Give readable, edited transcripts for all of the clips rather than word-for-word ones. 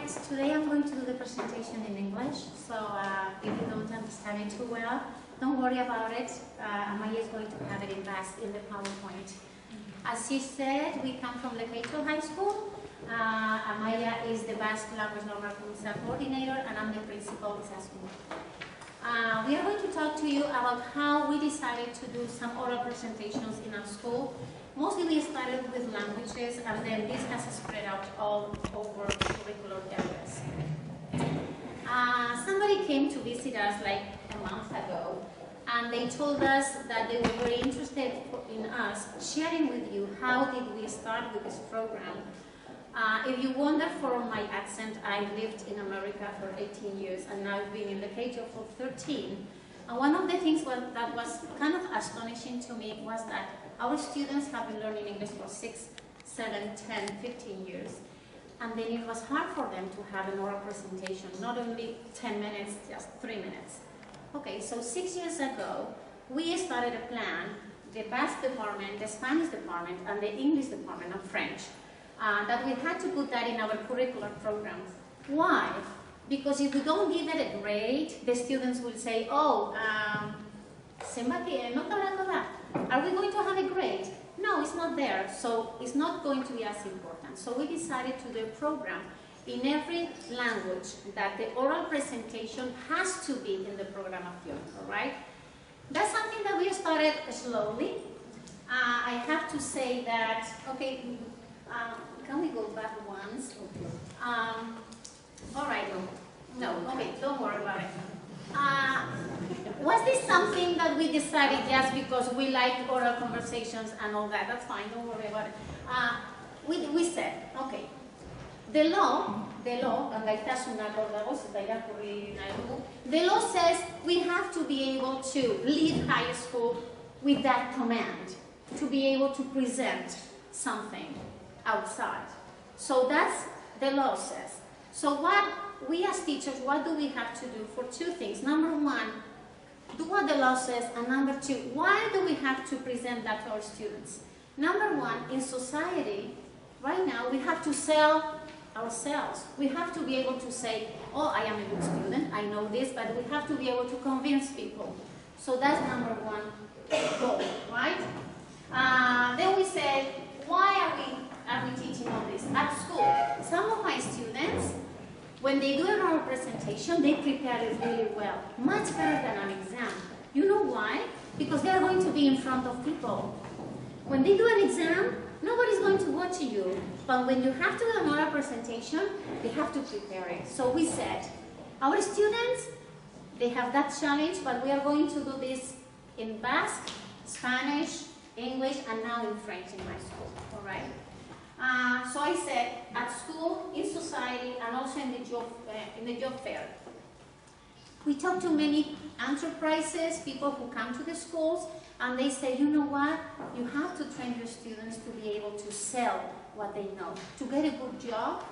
Alright, today I'm going to do the presentation in English, so if you don't understand it too well, don't worry about it. Amaya is going to have it in Basque in the PowerPoint. As she said, we come from Lekeitio High School. Amaya is the Basque Language Normakuntza coordinator, and I'm the principal of Izaskun. We are going to talk to you about how we decided to do some oral presentations in our school. Mostly we started with languages, and then this has spread out all over curricular areas. Somebody came to visit us like a month ago, and they told us that they were very interested in us sharing with you how did we start with this program. If you wonder from my accent, I lived in America for 18 years, and now I've been in Lekeitio for 13. And one of the things that was kind of astonishing to me was that our students have been learning English for 6, 7, 10, 15 years. And then it was hard for them to have an oral presentation, not only 10 minutes, just 3 minutes. Okay, so 6 years ago, we started a plan, the Basque department, the Spanish department, and the English department, and French, that we had to put that in our curricular programs. Why? Because if we don't give it a grade, the students will say, oh, are we going to have a grade? No, it's not there, so it's not going to be as important. So we decided to do a program in every language that the oral presentation has to be in the programación, all right? That's something that we started slowly. I have to say that, okay, can we go back once? All right, no, okay, don't worry about it. Was this something that we decided just because we like oral conversations and all that? That's fine, don't worry about it. We said, okay, the law, the law says we have to be able to leave high school with that command, to be able to present something outside. So that's the law says. So what we as teachers, what do we have to do for two things? Number one, do what the law says, and number two, why do we have to present that to our students? Number one, in society, right now, we have to sell ourselves. We have to be able to say, oh, I am a good student, I know this, but we have to be able to convince people. So that's number one goal, right? Then we said, why are we teaching all this? At school, some of my students, when they do an oral presentation, they prepare it really well, much better than an exam. You know why? Because they are going to be in front of people. When they do an exam, nobody's going to watch you. But when you have to do an oral presentation, they have to prepare it. So we said, our students, they have that challenge, but we are going to do this in Basque, Spanish, English, and now in French in my school, all right? So I said, at school, in society, and also in the job fair. We talk to many enterprises, people who come to the schools, and they say, you know what? You have to train your students to be able to sell what they know. To get a good job,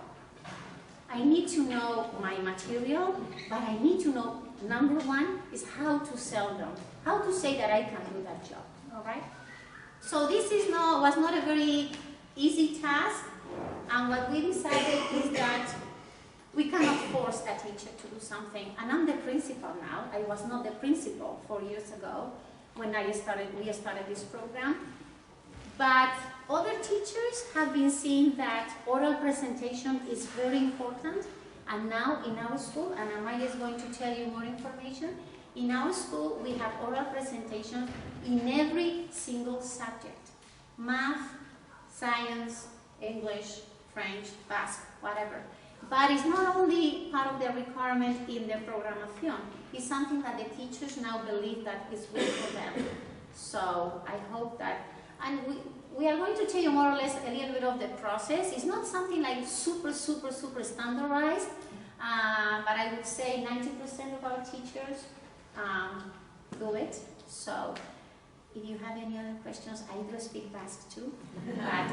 I need to know my material, but I need to know, number one, is how to sell them. How to say that I can do that job, all right? So this was not a very easy task, and what we decided is that we cannot force a teacher to do something. And I'm the principal now. I was not the principal 4 years ago when we started this program. But other teachers have been seeing that oral presentation is very important. And now in our school, and Amaya is going to tell you more information, in our school we have oral presentations in every single subject. Math, science, English, French, Basque, whatever. But it's not only part of the requirement in the programación, it's something that the teachers now believe that is good for them. So I hope that, and we are going to tell you more or less a little bit of the process. It's not something like super standardized, but I would say 90% of our teachers do it. So if you have any other questions, I do speak Basque too, but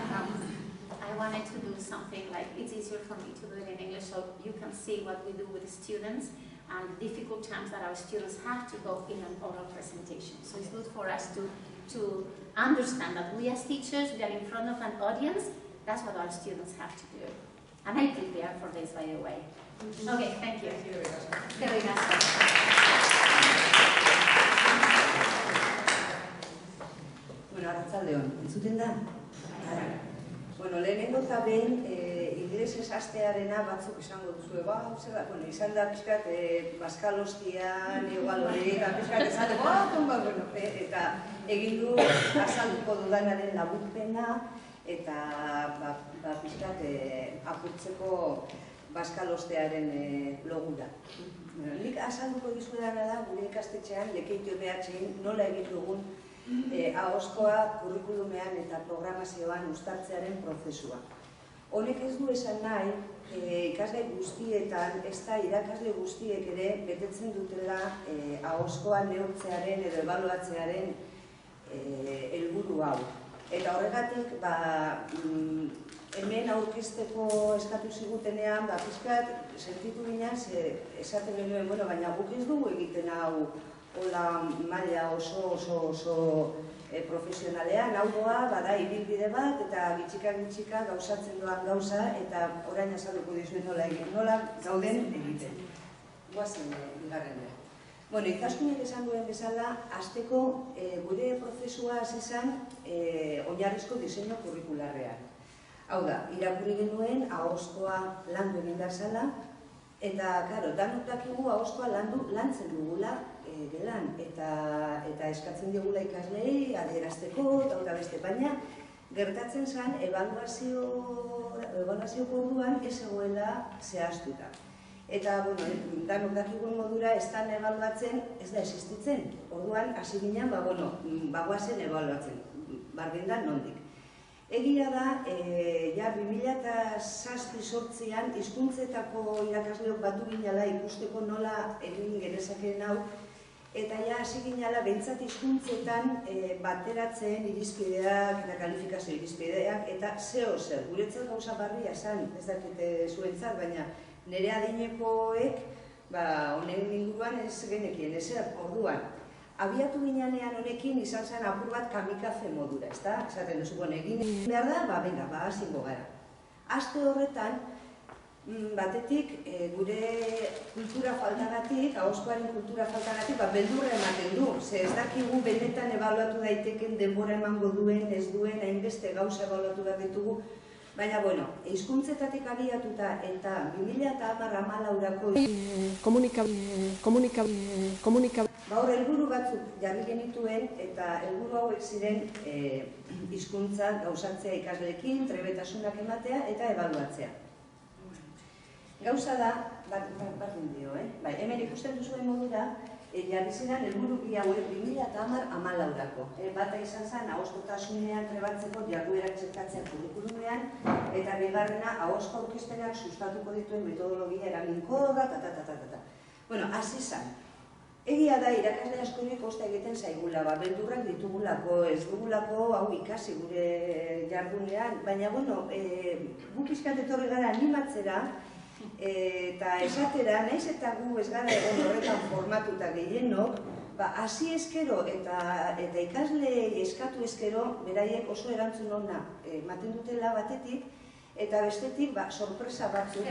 I wanted to do something like, it's easier for me to do it in English so you can see what we do with the students and the difficult times that our students have to go in an oral presentation. So it's good for us to understand that we as teachers, we are in front of an audience, that's what our students have to do. And I prepared for this, by the way. Okay, thank you. Eskerrik asko. Bueno, arratsaldeon, entzuten da? Bueno, lehenengo eta behin inglesez hastearena batzuk esango duzu, bueno, izan da pixkat Baskalostian, igual hori, eta pixkat esateko, eta egin du azalduko dudanaren laburpena, eta pixkat apurtzeko Baskalostearen logura. Nik azalduko dizuedana da, gure ikastetxean, Lekeitio BH-in nola egin dugun ahozkoa kurrikulumean eta programazioan uztartzearen prozesua. Honek ez du esan nahi, ikasle guztietan, ez da irakasle guztiek ere betetzen dutela ahozkoa neurtzearen edo ebaluatzearen helburu hau. Eta horregatik, hemen aurkezteko eskatu zigutenean, pixkat sentitu ginen, esaten genuen, baina guk ez dugu egiten hau hola maila oso profesionalean, hau doa, bada ibilbide bat, eta gitxika gauzatzen doan gauza, eta orain azalduko dizuet nola gauden egiten. Guazen bigarrenera. Bueno, ikaskunek esan duen bezala, hasteko gure prozesua izan oinarrizko diseinu kurrikularrean. Hau da, irakurri genuen ahozkoa landu egin behar zela, eta, karo, danok dakigu ahozkoa lantzen dugula gelan, eta eskatzen digula ikaslei, adierazteko, eta beste, baina gertatzen zen ebaluazio orduan ez egoela zehaztuta. Eta, bueno, danok dakigun modura ez da ebaluatzen, ez da existitzen. Orduan, hasi ginen, bagoazen ebaluatzen, barbendan nondik. Egia da, ja 2007-2008an hizkuntzetako irakasleok batu ginela ikusteko nola egin genezakeen hau, eta ja hasi ginela behintzat hizkuntzetan bateratzen irizpideak eta kalifikazio irizpideak, eta zer, guretzat gauza barria esan, ez dakite zuentzat, baina nire adinekoek honen inguruan ez genekien, ezer, orduan. Abiatu ginean honekin izan zen apur bat kamikaze modura, ez da? Esaten duzu, egin behar da, hasingo gara. Aste horretan, batetik, gure kultura faltagatik, ahozkoaren kultura faltagatik, beldurra ematen du. Ze ez dakigu benetan ebaluatu daiteken denbora emango duen, ez duen, hainbeste gauza ebaluatu behar ditugu. Baina, hizkuntzetatik abiatuta eta 2010-2014 komunikabide hor helburu batzuk jarri genituen eta helburu hauek ziren hizkuntza gauzatzea ikasleekin, trebetasunak ematea eta ebaluatzea. Gauza da, bardin dio, hemen ikusten duzuen modura, jarri ziren helburu bi hauek 2010-2014. Bata izan zen, ahozkotasunean trebatzeko jarduerak txertatzea kurrikulumean, eta bigarrena, ahozko aurkezpenak sustatuko dituen metodologia eraginkorra, Bueno, hasi zen. Egia da, irakasle askori kosta egiten zaigula, beldurrak ditugulako, ez dugulako hau ikasi gure jardunean, baina, gu pixkat etorri gara animatzera, eta esatera, naiz eta gu ez gara egon horretan formatuta gehienok, hasi eskero eta ikasle eskatu eskero, beraiek oso erantzun ona ematen dutela batetik, eta bestetik sorpresa batzuk.